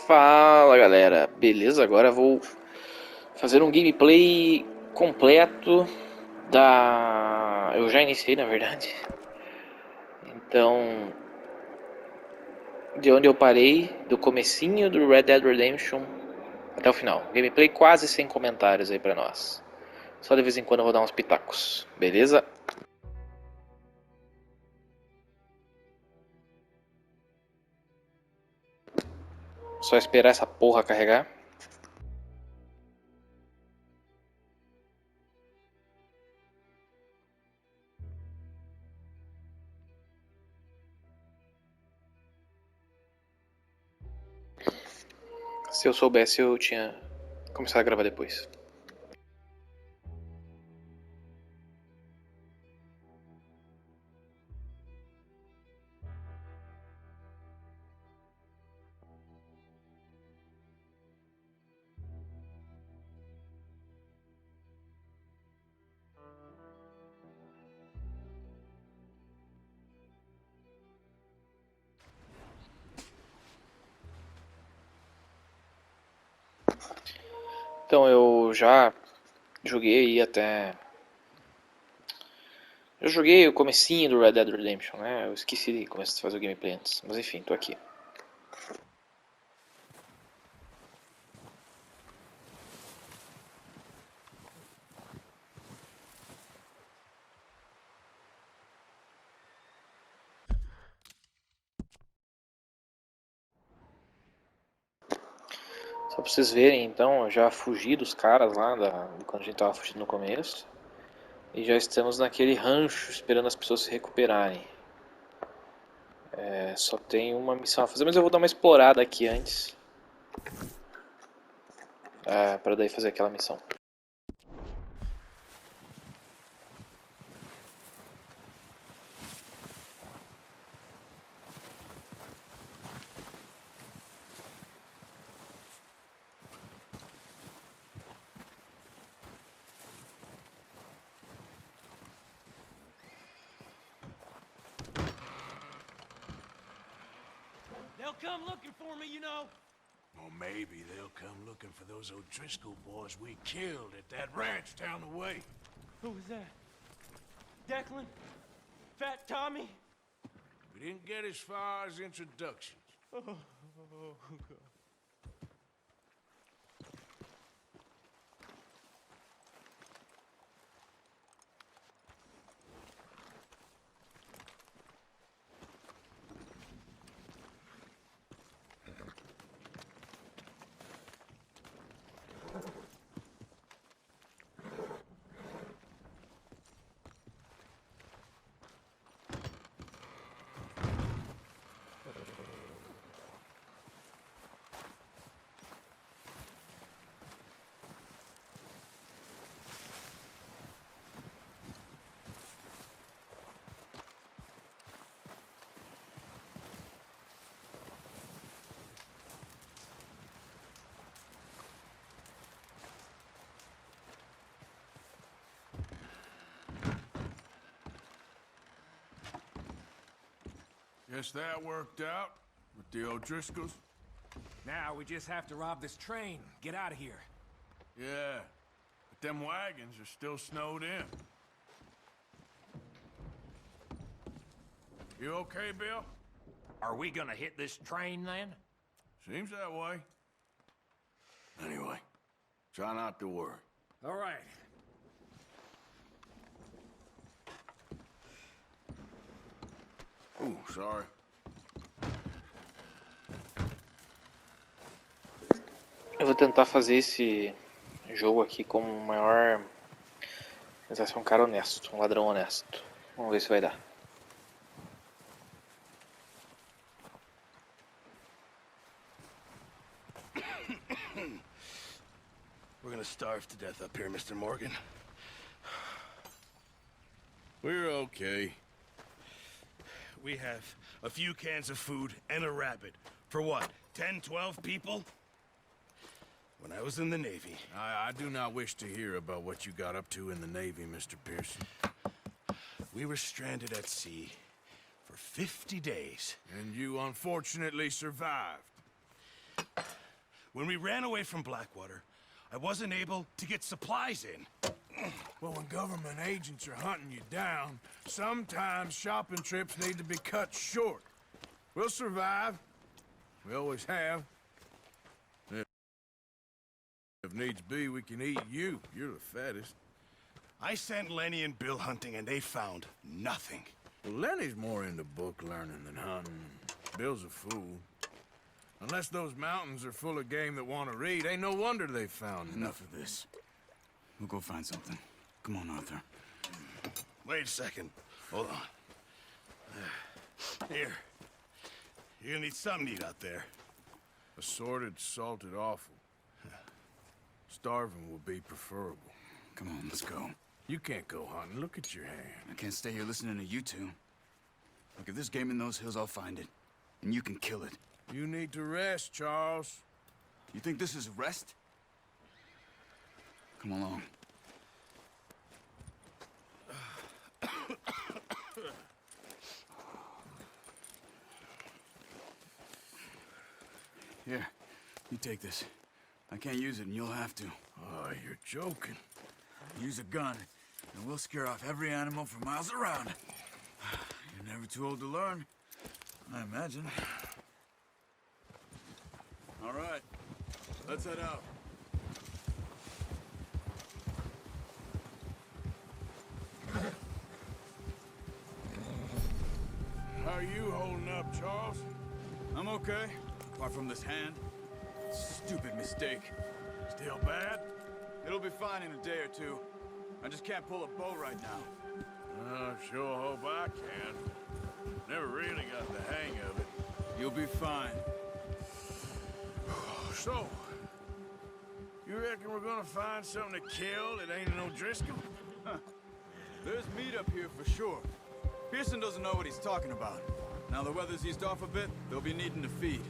Fala galera, beleza? Agora vou fazer um gameplay completo da... Eu já iniciei na verdade. Então, de onde eu parei, do comecinho do Red Dead Redemption até o final. Gameplay quase sem comentários aí pra nós. Só de vez em quando eu vou dar uns pitacos, beleza? Só esperar essa porra carregar. Se eu soubesse, eu tinha começado a gravar depois. Então eu já joguei aí até... Eu joguei o comecinho do Red Dead Redemption, né? Eu esqueci de começar a fazer o gameplay antes. Mas enfim, tô aqui. Só pra vocês verem, então, eu já fugi dos caras lá, quando a gente tava fugindo no começo. E já estamos naquele rancho esperando as pessoas se recuperarem. É, só tem uma missão a fazer, mas eu vou dar uma explorada aqui antes. Pra daí fazer aquela missão. They'll come looking for me, you know. Or maybe they'll come looking for those O'Driscoll boys we killed at that ranch down the way. Who was that? Declan? Fat Tommy? We didn't get as far as introductions. Oh, God. Guess that worked out with the O'Driscolls. Now we just have to rob this train, get out of here. Yeah, but them wagons are still snowed in. You okay, Bill? Are we gonna hit this train then? Seems that way. Anyway, try not to worry. All right. Ooh, sorry. Eu vou tentar fazer esse jogo aqui como o maior... Tentar ser um cara honesto, um ladrão honesto. Vamos ver se vai dar. We're gonna starve to death up here, Mr. Morgan. We're okay. We have a few cans of food and a rabbit. For what, 10, 12 people? When I was in the Navy... I do not wish to hear about what you got up to in the Navy, Mr. Pearson. We were stranded at sea for 50 days. And you unfortunately survived. when we ran away from Blackwater, I wasn't able to get supplies in. Well, when government agents are hunting you down, sometimes shopping trips need to be cut short. We'll survive. We always have. If needs be, we can eat you. You're the fattest. I sent Lenny and Bill hunting, and they found nothing. Well, Lenny's more into book learning than hunting. Bill's a fool. Unless those mountains are full of game that want to read, ain't no wonder they found Enough of this. We'll go find something. Come on, Arthur. Wait a second. Hold on. Here. You're gonna need something to eat out there. Assorted, salted offal. Starving will be preferable. Come on, let's go. You can't go hunting. Look at your hand. I can't stay here listening to you two. Look, if there's game in those hills, I'll find it. And you can kill it. You need to rest, Charles. You think this is rest? Come along. Here, you take this. I can't use it, and you'll have to. Oh, you're joking. Use a gun, and we'll scare off every animal for miles around. You're never too old to learn, I imagine. All right, let's head out. How are you holding up, Charles? I'm okay, apart from this hand. Stupid mistake. Still bad? It'll be fine in a day or two. I just can't pull a bow right now. Sure hope I can. Never really got the hang of it. You'll be fine. So, you reckon we're gonna find something to kill that ain't no Driscoll? There's meat up here for sure. Pearson doesn't know what he's talking about. Now the weather's eased off a bit, they'll be needing to feed.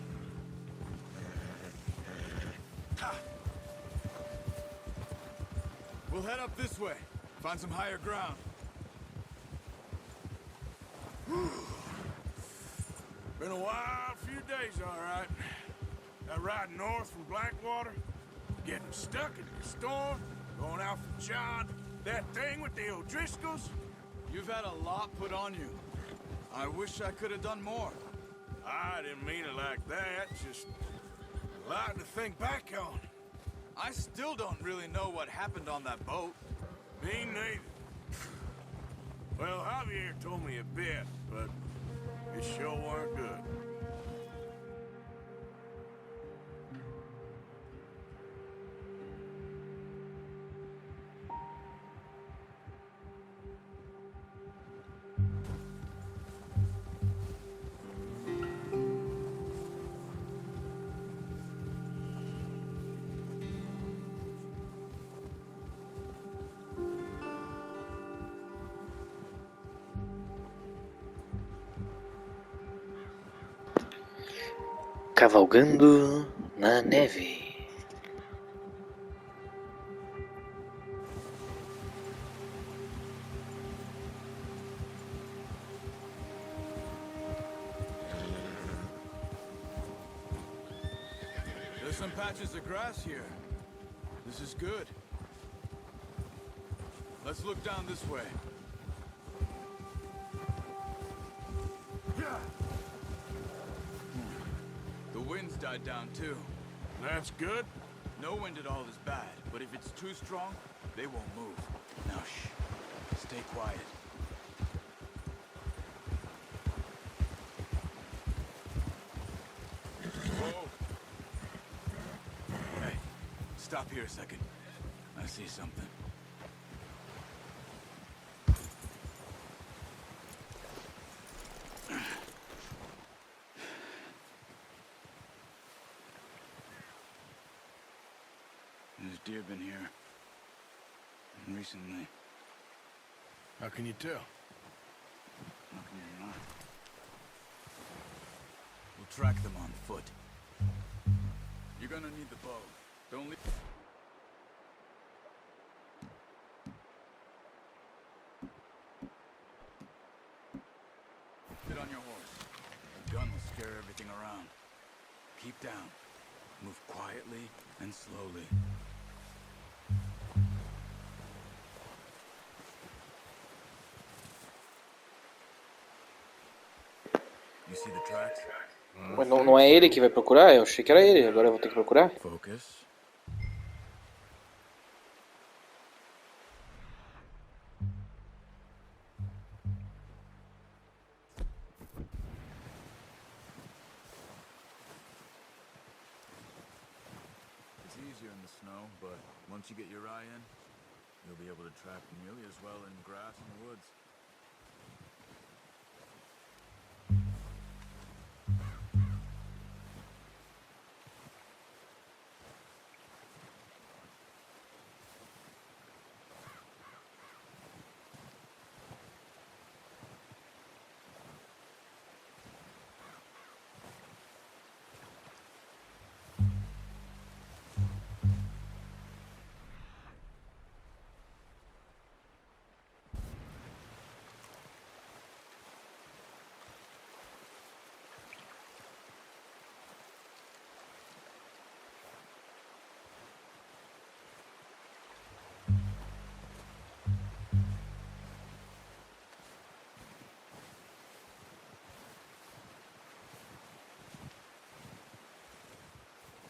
We'll head up this way. Find some higher ground. Been a wild few days, all right. That ride north from Blackwater, getting stuck in the storm, going out for John, that thing with the O'Driscolls. You've had a lot put on you. I wish I could have done more. I didn't mean it like that, just a lot to think back on. I still don't really know what happened on that boat. Me neither. Well, Javier told me a bit, but it sure weren't good. Cavalgando na neve. There's some patches of grass here. This is good. Let's look down this way. The wind's died down too. That's good. No wind at all is bad, but if it's too strong, they won't move. Now shh. Stay quiet. Whoa. Hey, stop here a second. I see something. There's deer been here. Recently. How can you tell? How can you not? We'll track them on foot. You're gonna need the bow. Don't leave. Sit on your horse. The gun will scare everything around. Keep down. Move quietly and slowly. You see the tracks? Mas não é ele que vai procurar? Eu achei que era ele, agora eu vou ter que procurar? Focus. It's easier in the snow, but once you get your eye in, you'll be able to track nearly as well in grass and woods.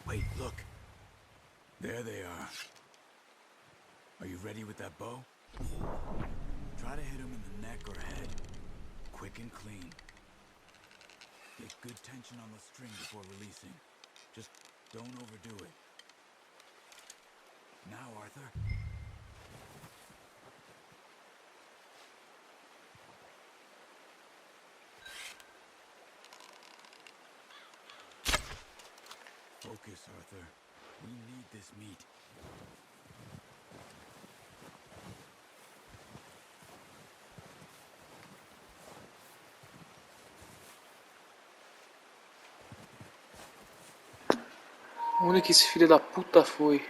Wait, look. There they are. Are you ready with that bow? Try to hit him in the neck or head. Quick and clean. Get good tension on the string before releasing. Just don't overdo it. Now, Arthur. Focus, Arthur. We need this meat. Onde que esse filho da puta foi?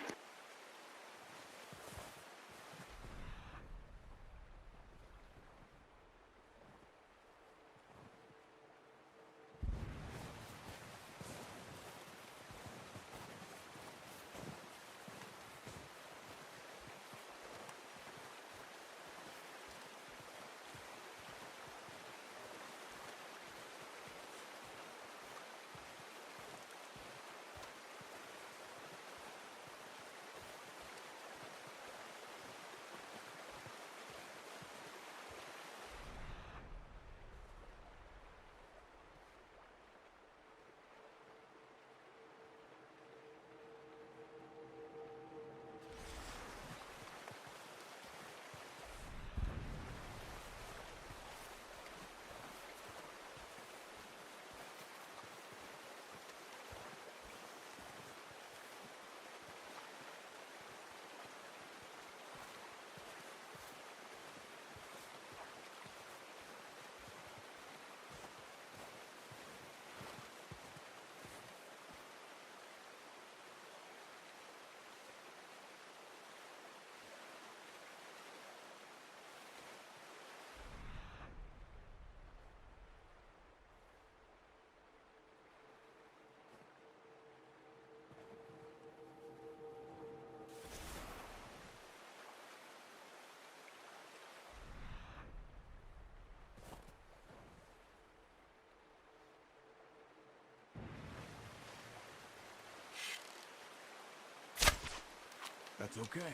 That's okay.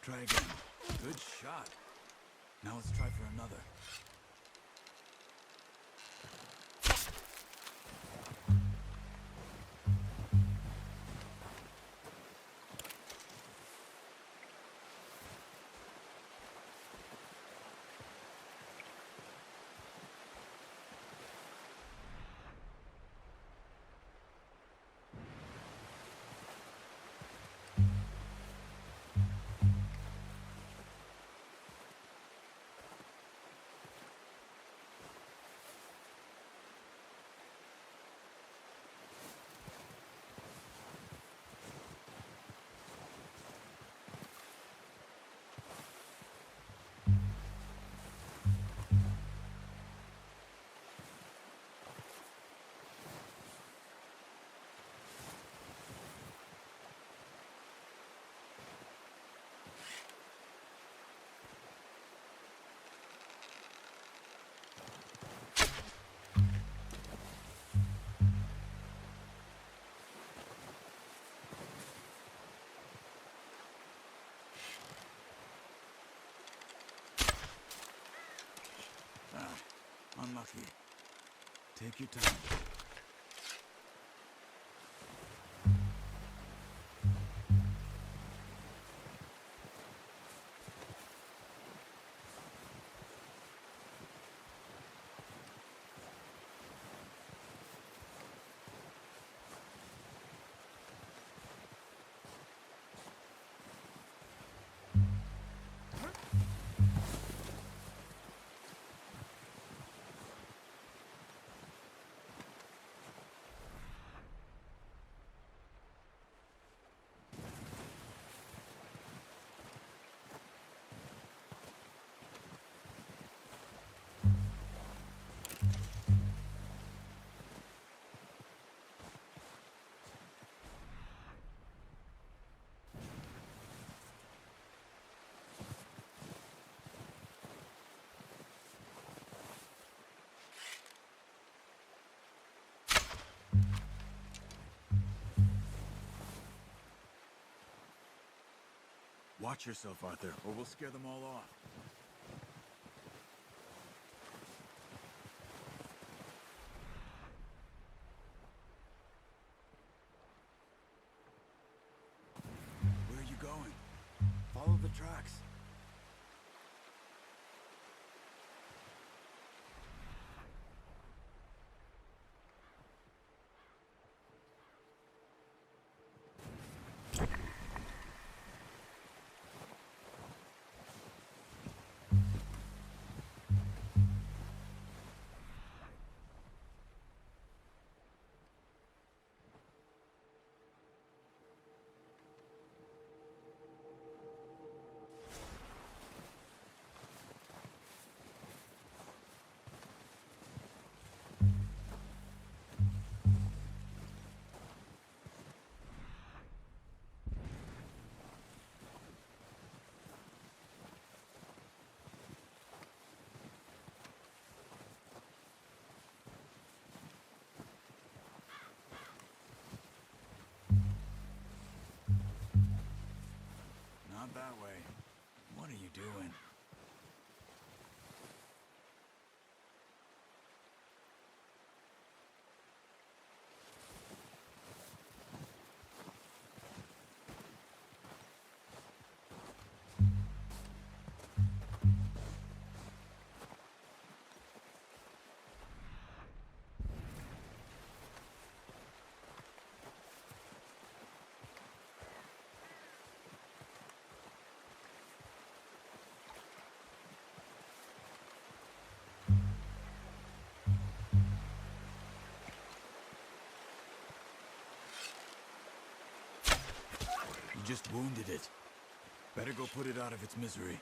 Try again. Good shot. Now let's try for another. lucky. Take your time. Watch yourself, Arthur, or we'll scare them all off. Where are you going? Follow the tracks. Not that way. What are you doing? You just wounded it. Better go put it out of its misery.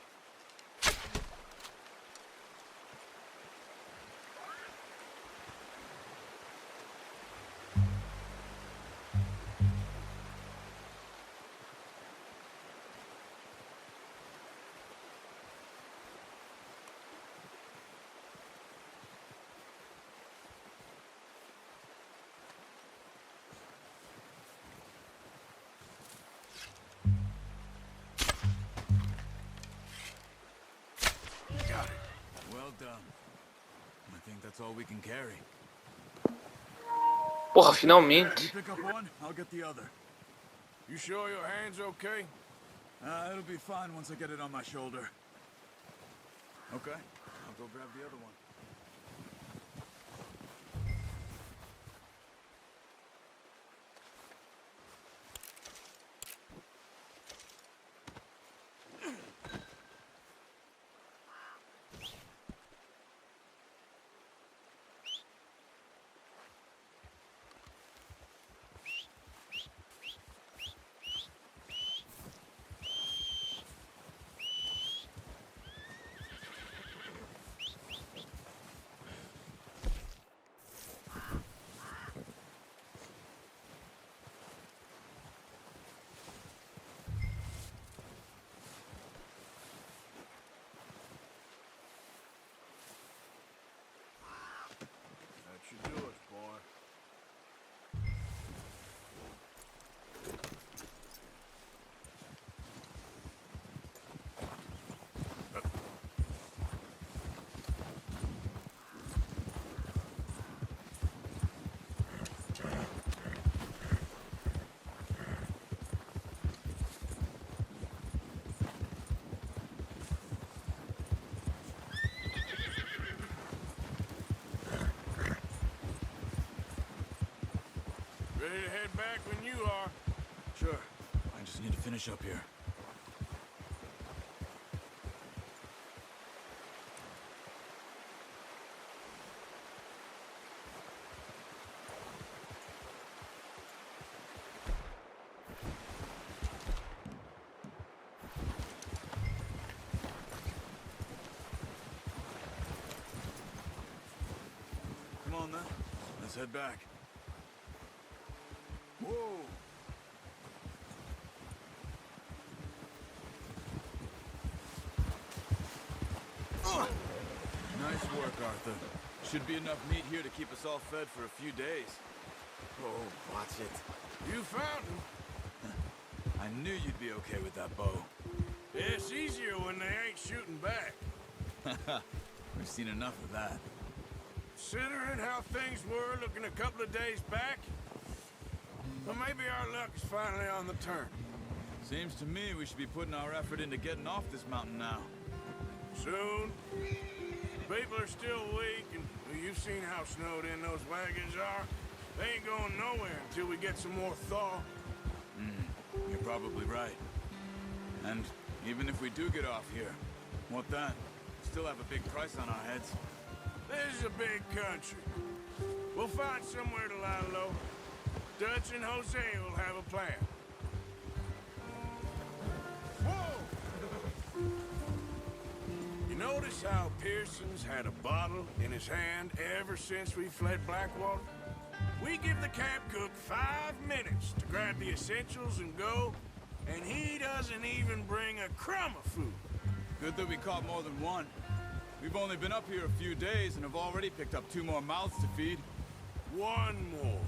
Well done. I think that's all we can carry. Porra, You finalmente. pick up one, I'll get the other. You sure your hand's okay? It'll be fine once I get it on my shoulder. Okay, I'll go grab the other one. Ready to head back when you are. Sure. I just need to finish up here. Come on then. Let's head back. Whoa! Nice work, Arthur. Should be enough meat here to keep us all fed for a few days. Oh, watch it. You found him. I knew you'd be okay with that bow. It's easier when they ain't shooting back. We've seen enough of that. Considering how things were looking a couple of days back, well, maybe our luck is finally on the turn. Seems to me we should be putting our effort into getting off this mountain now. Soon. People are still weak, and well, you've seen how snowed in those wagons are. They ain't going nowhere until we get some more thaw. You're probably right. And even if we do get off here, what then? Still have a big price on our heads. This is a big country. We'll find somewhere to lie low. Dutch and Jose will have a plan. Whoa! You notice how Pearson's had a bottle in his hand ever since we fled Blackwater? We give the camp cook 5 minutes to grab the essentials and go, and he doesn't even bring a crumb of food. Good that we caught more than one. We've only been up here a few days and have already picked up 2 more mouths to feed. 1 more.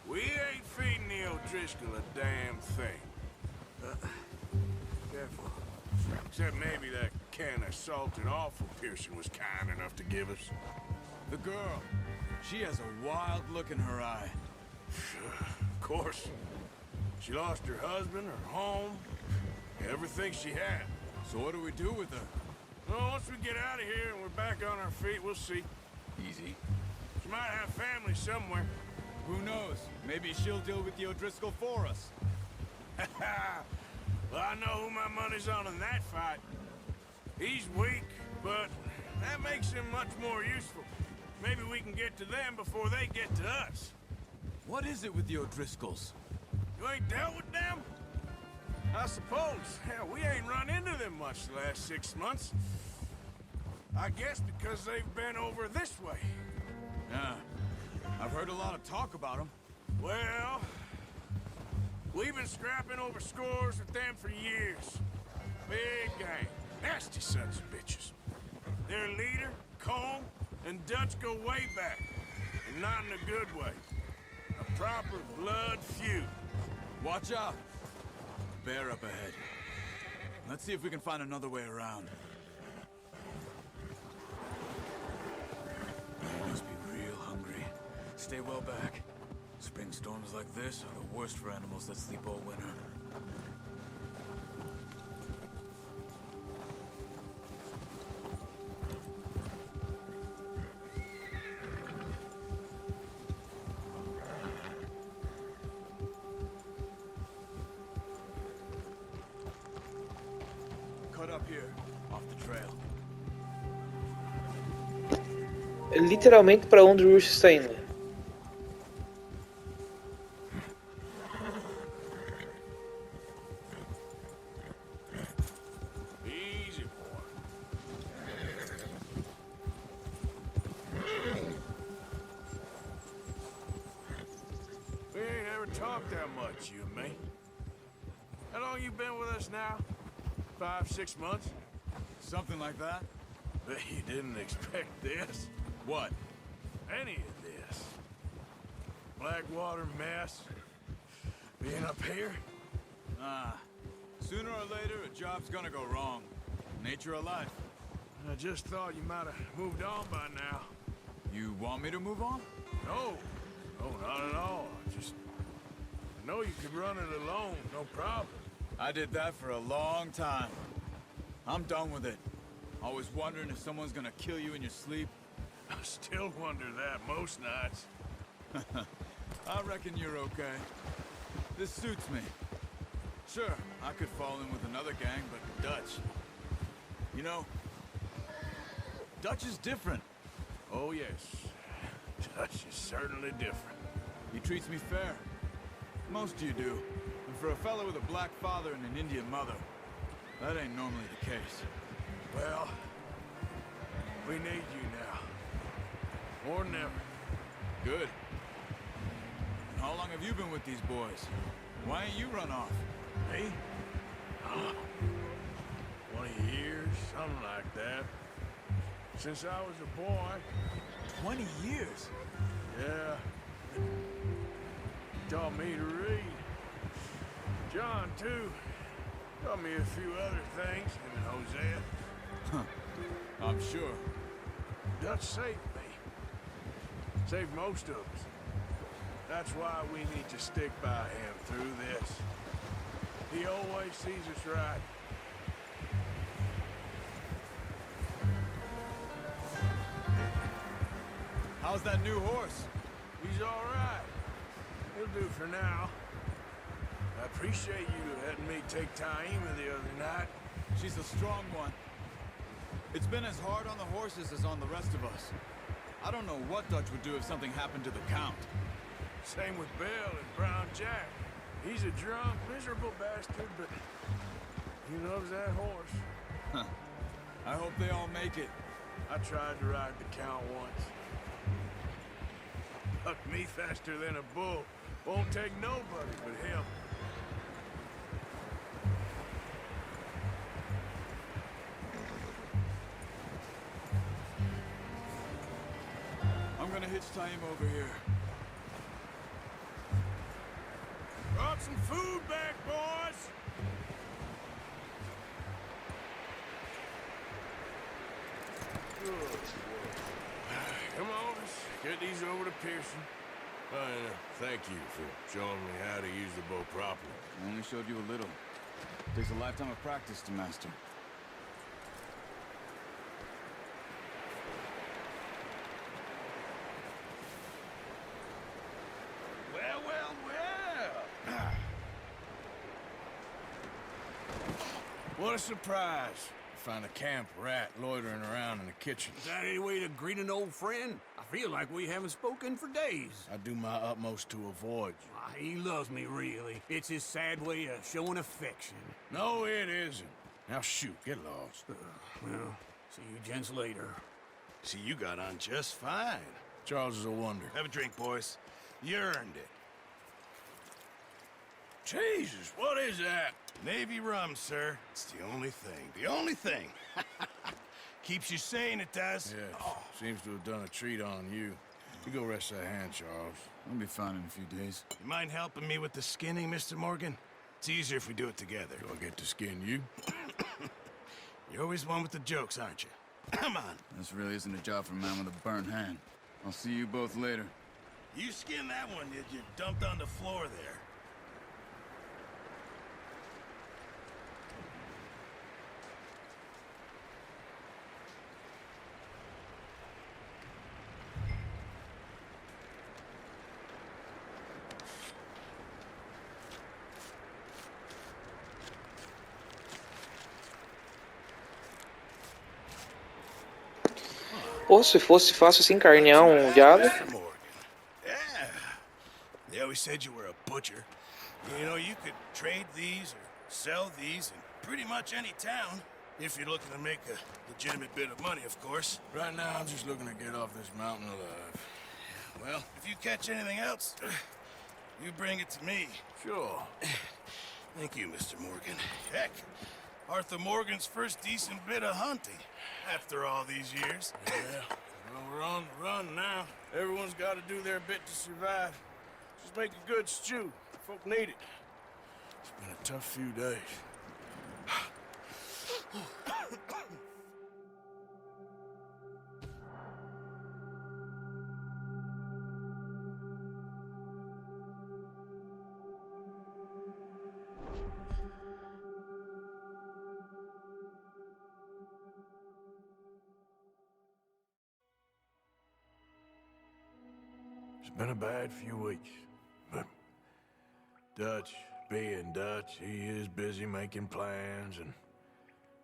We ain't feeding the O'Driscoll a damn thing. Careful. Except maybe that can of salted offal Pearson was kind enough to give us. The girl. She has a wild look in her eye. Of course. She lost her husband, her home, everything she had. So what do we do with her? Well, once we get out of here and we're back on our feet, we'll see. Easy. She might have family somewhere. Who knows? Maybe she'll deal with the O'Driscoll for us. Well, I know who my money's on in that fight. He's weak, but that makes him much more useful. Maybe we can get to them before they get to us. What is it with the O'Driscolls? You ain't dealt with them? I suppose. Hell, we ain't run into them much the last 6 months. I guess because they've been over this way. Yeah. I've heard a lot of talk about them. Well, we've been scrapping over scores with them for years. Big gang. Nasty sons of bitches. Their leader, Combe, and Dutch go way back. And not in a good way. A proper blood feud. Watch out! Bear up ahead. Let's see if we can find another way around. You must be real hungry. Stay well back. Spring storms like this are the worst for animals that sleep all winter. Cut up here, off the trail. Literalmente para onde o urso está indo. Easy, boy. We ain't ever talked that much, you and me. How long you been with us now? 5, 6 months? Something like that? Bet you didn't expect this. What? Any of this. Blackwater mess. Being up here? Ah. Sooner or later, a job's gonna go wrong. Nature of life. I just thought you might have moved on by now. You want me to move on? No. No, not at all. I know you could run it alone, no problem. I did that for a long time. I'm done with it. Always wondering if someone's gonna kill you in your sleep. I still wonder that most nights. I reckon you're okay. This suits me. Sure, I could fall in with another gang, but Dutch... You know, Dutch is different. Oh, yes. Dutch is certainly different. He treats me fair. Most of you do. And for a fellow with a black father and an Indian mother, that ain't normally the case. Well, we need you now. More than ever. Good. And how long have you been with these boys? Why ain't you run off? Me? Oh, 20 years, something like that. Since I was a boy. 20 years? Yeah. Taught me to read. John, too. Taught me a few other things, him and Hosea. Huh. I'm sure. Dutch saved me. Saved most of us. That's why we need to stick by him through this. He always sees us right. How's that new horse? He's all right. He'll do for now. I appreciate you letting me take Taima the other night. She's a strong one. It's been as hard on the horses as on the rest of us. I don't know what Dutch would do if something happened to the Count. Same with Bill and Brown Jack. He's a drunk, miserable bastard, but he loves that horse. Huh. I hope they all make it. I tried to ride the Count once. Bucked me faster than a bull. Won't take nobody but him. I'm gonna hitch Taima over here. Brought some food back, boys! Good. Come on, let's get these over to Pearson. Thank you for showing me how to use the bow properly. I only showed you a little. Takes a lifetime of practice to master. Well, well, well! What a surprise. Find a camp rat loitering around in the kitchen. Is that any way to greet an old friend? I feel like we haven't spoken for days. I do my utmost to avoid you. Ah, he loves me, really. It's his sad way of showing affection. No, it isn't. Now shoot, get lost. Well, see you gents later. See, you got on just fine. Charles is a wonder. Have a drink, boys. You earned it. Jesus, what is that? Navy rum, sir. It's the only thing. The only thing. Keeps you sane, it does. Yes, seems to have done a treat on you. You go rest that hand, Charles. I'll be fine in a few days. You mind helping me with the skinning, Mr. Morgan? It's easier if we do it together. Do I get to skin you? You're always one with the jokes, aren't you? Come on. This really isn't a job for a man with a burnt hand. I'll see you both later. You skinned that one, did you? Dumped on the floor there. Pô, se fosse fácil assim carnear um veado. Mr. Morgan. Yeah. They always said you were a butcher. You know, you could trade these or sell these in pretty much any town. If you're looking to make a legitimate bit of money, of course. Right now, I'm just looking to get off this mountain alive. Well, if you catch anything else, you bring it to me. Sure. Thank you, Mr. Morgan. Heck, Arthur Morgan's first decent bit of hunting after all these years. Yeah, well, we're on the run now. Everyone's got to do their bit to survive. Just make a good stew. Folk need it. It's been a tough few days. It's been a bad few weeks. Dutch being Dutch, he is busy making plans, and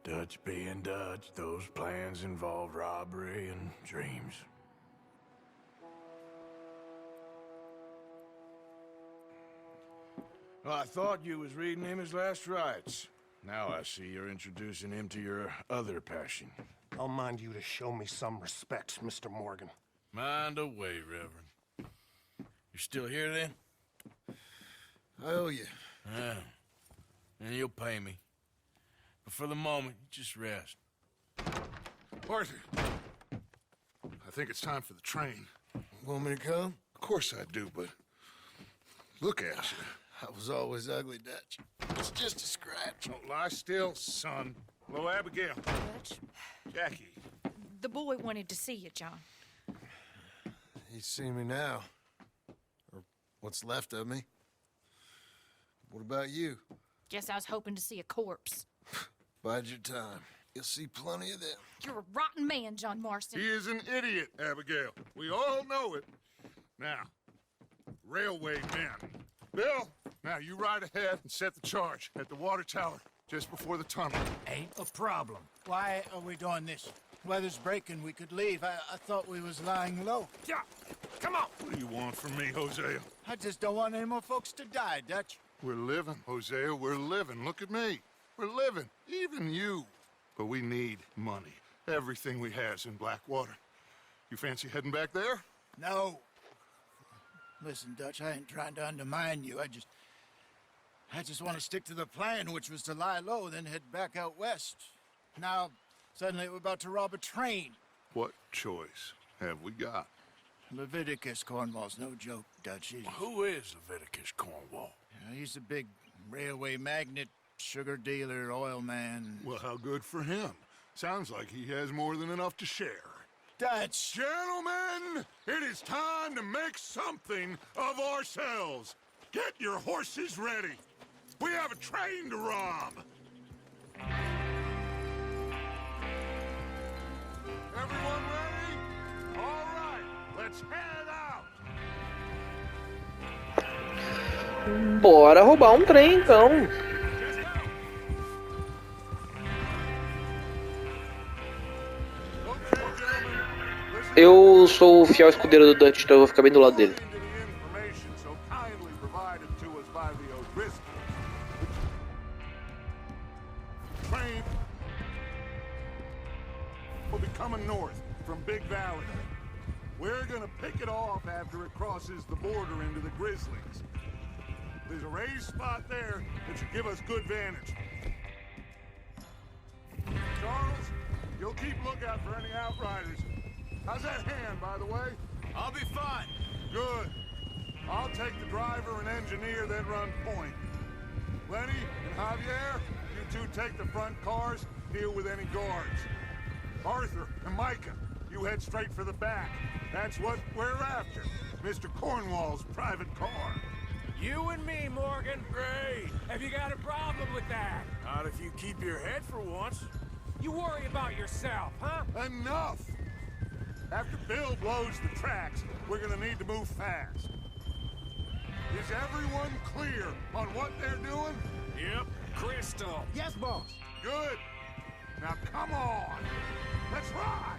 Dutch being Dutch, those plans involve robbery and dreams. Well, I thought you was reading him his last rites. Now I see you're introducing him to your other passion. I'll mind you to show me some respect, Mr. Morgan. Mind away, Reverend. You still here, then? I owe you. Yeah. And you'll pay me. But for the moment, just rest. Arthur, I think it's time for the train. Want me to come? Of course I do, but look at you. I was always ugly, Dutch. It's just a scratch. Don't lie still, son. Hello, Abigail. Dutch, Jackie. the boy wanted to see you, John. He's seen me now. Or what's left of me. What about you? Guess I was hoping to see a corpse. Bide your time. You'll see plenty of them. You're a rotten man, John Marston. He is an idiot, Abigail. We all know it. Now, railway men. Bill, now you ride ahead and set the charge at the water tower just before the tunnel. Ain't a problem. Why are we doing this? Weather's breaking. We could leave. I thought we was lying low. Yeah, come on. What do you want from me, Hosea? I just don't want any more folks to die, Dutch. We're living, Hosea. We're living. Look at me. We're living. Even you. But we need money. Everything we has in Blackwater. You fancy heading back there? No. Listen, Dutch, I ain't trying to undermine you. I just want to stick to the plan, which was to lie low, then head back out west. Now, suddenly we're about to rob a train. What choice have we got? Leviticus Cornwall's no joke, Dutch. Who is Leviticus Cornwall? He's a big railway magnate, sugar dealer, oil man. Well, how good for him. Sounds like he has more than enough to share. Dutch! Gentlemen, it is time to make something of ourselves. Get your horses ready. We have a train to rob. Everyone ready? All right, let's head out. Bora roubar um trem, então. Eu sou o fiel escudeiro do Dutch, então eu vou ficar bem do lado dele. We'll be coming north from Big Valley. We're gonna pick it off after it crosses the border into the Grizzlies. There's a raised spot there that should give us good vantage. Charles, you'll keep lookout for any outriders. How's that hand, by the way? I'll be fine. Good. I'll take the driver and engineer, then run point. Lenny and Javier, you two take the front cars, deal with any guards. Arthur and Micah, you head straight for the back. That's what we're after. Mr. Cornwall's private car. You and me, Morgan. Great. Have you got a problem with that? Not if you keep your head for once. You worry about yourself, huh? Enough! After Bill blows the tracks, we're gonna need to move fast. Is everyone clear on what they're doing? Yep. Crystal. Yes, boss. Good. Now come on. Let's ride.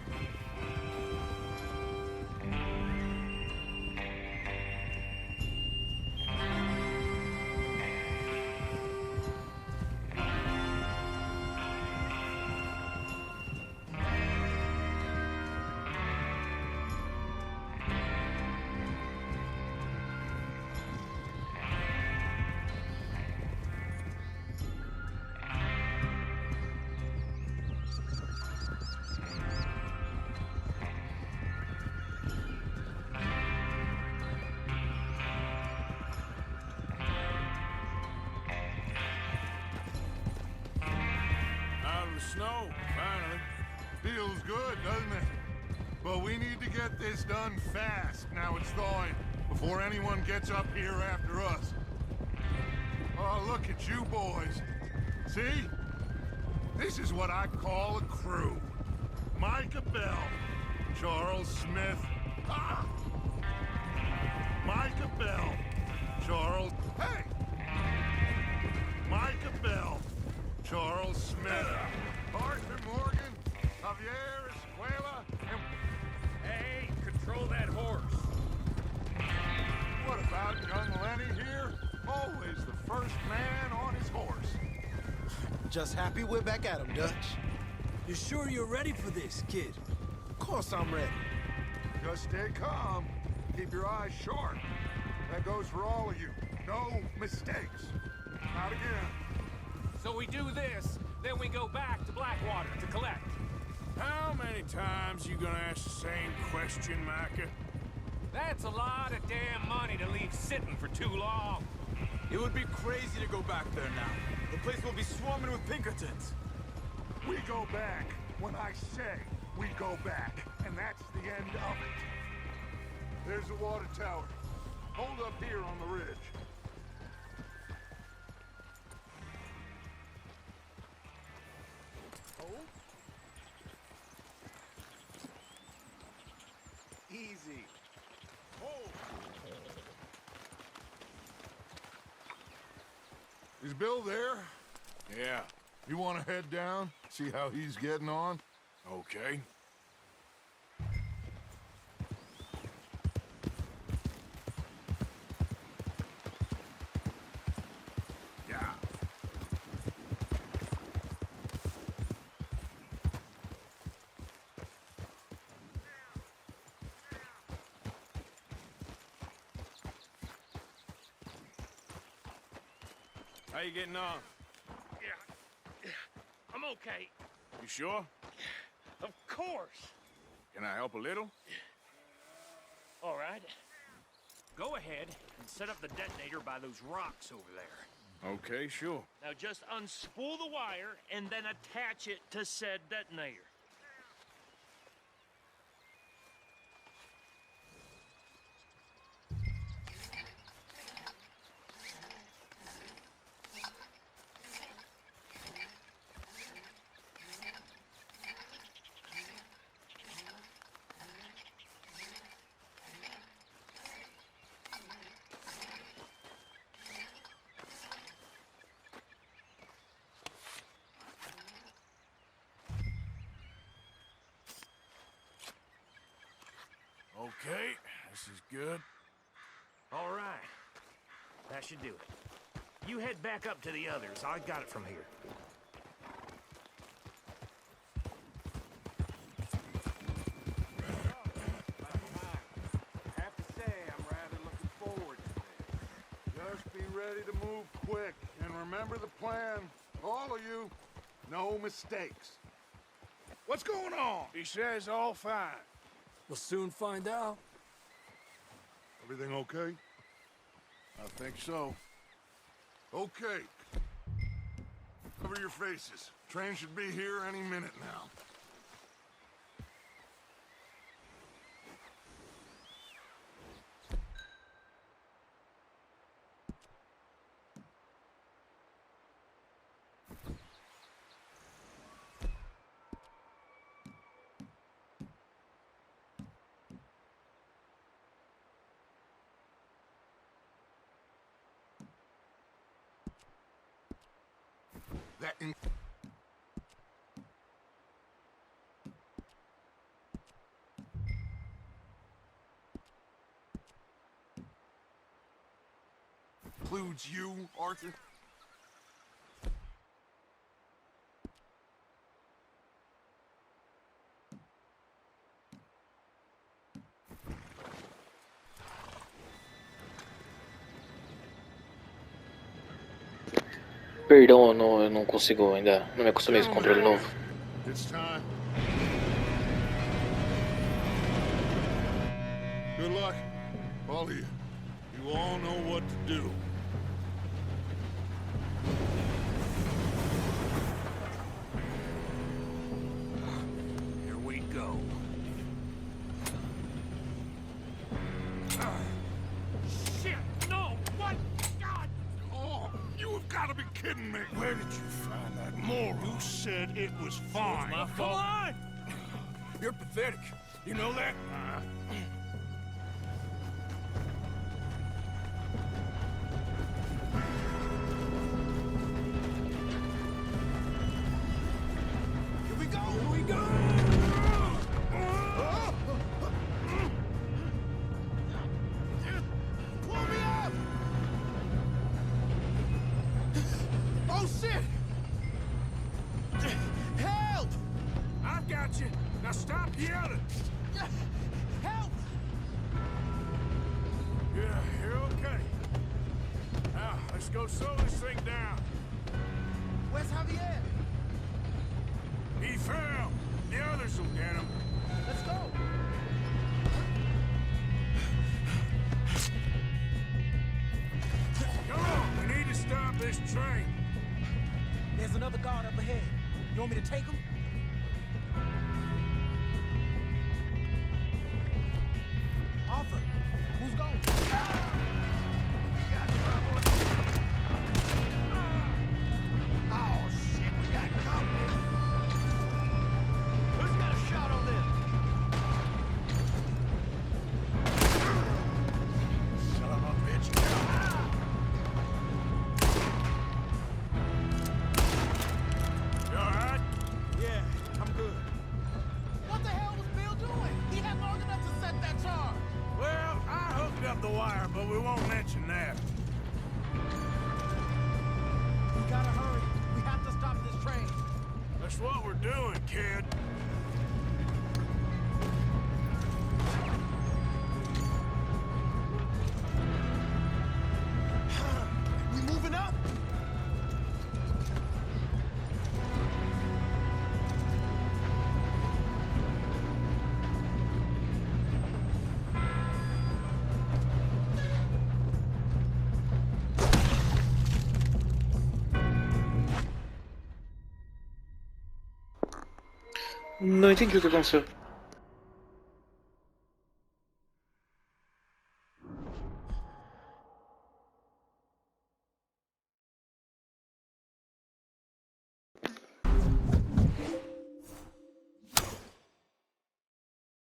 Snow, finally. Feels good, doesn't it? But we need to get this done fast, now it's thawing, before anyone gets up here after us. Oh, look at you boys. See? This is what I call a crew. Micah Bell, Charles Smith. Ah! Micah Bell, Charles... Hey! just happy we're back at 'em, Dutch. You sure you're ready for this, kid? Of course I'm ready. Just stay calm. Keep your eyes sharp. That goes for all of you. No mistakes. Not again. So we do this, then we go back to Blackwater to collect. How many times you gonna ask the same question, Micah? That's a lot of damn money to leave sitting for too long. It would be crazy to go back there now. The place will be swarming with Pinkertons. We go back when I say we go back, and that's the end of it. There's the water tower. Hold up here on the ridge. Oh? Easy. Hold. Is Bill there? Yeah. You want to head down? See how he's getting on? Okay. Yeah. How you getting on? Yeah. I'm okay. You sure? Of course. Can I help a little? All right. Go ahead and set up the detonator by those rocks over there. Okay, sure. Now just unspool the wire and then attach it to said detonator. Okay, this is good. All right. That should do it. You head back up to the others. I got it from here. I have to say, I'm rather looking forward to this. Just be ready to move quick, and remember the plan. All of you, no mistakes. What's going on? He says all fine. We'll soon find out. Everything okay? I think so. Okay. Cover your faces. Train should be here any minute now. That includes you, Arthur? Perdão, eu não consigo ainda. Não me acostumei com esse controle novo. It's time. Good luck, all of you. You all know what to do. Here we go. Shit! No! What? God! Oh, you have got to be kidding me. Where did you find that moron? You said it was fine. My fault. Come on! You're pathetic. You know that? Here we go! Here we go! Pull me up! Oh, shit! got you. Now stop yelling. Help! Yeah, you're okay. Now, let's go slow this thing down. Where's Javier? He fell. The others will get him. Let's go. Come on, we need to stop this train. There's another guard up ahead. You want me to take him? Arthur, who's going? Oh, shit, we got company. Who's got a shot on this? Son of a bitch. You all right? Yeah, I'm good. What the hell was Bill doing? He had long enough to set that charge. Well, I hooked up the wire, but we won't mention that. We gotta hurry. We have to stop this train. That's what we're doing, kid. We moving up? Não entendi o que aconteceu.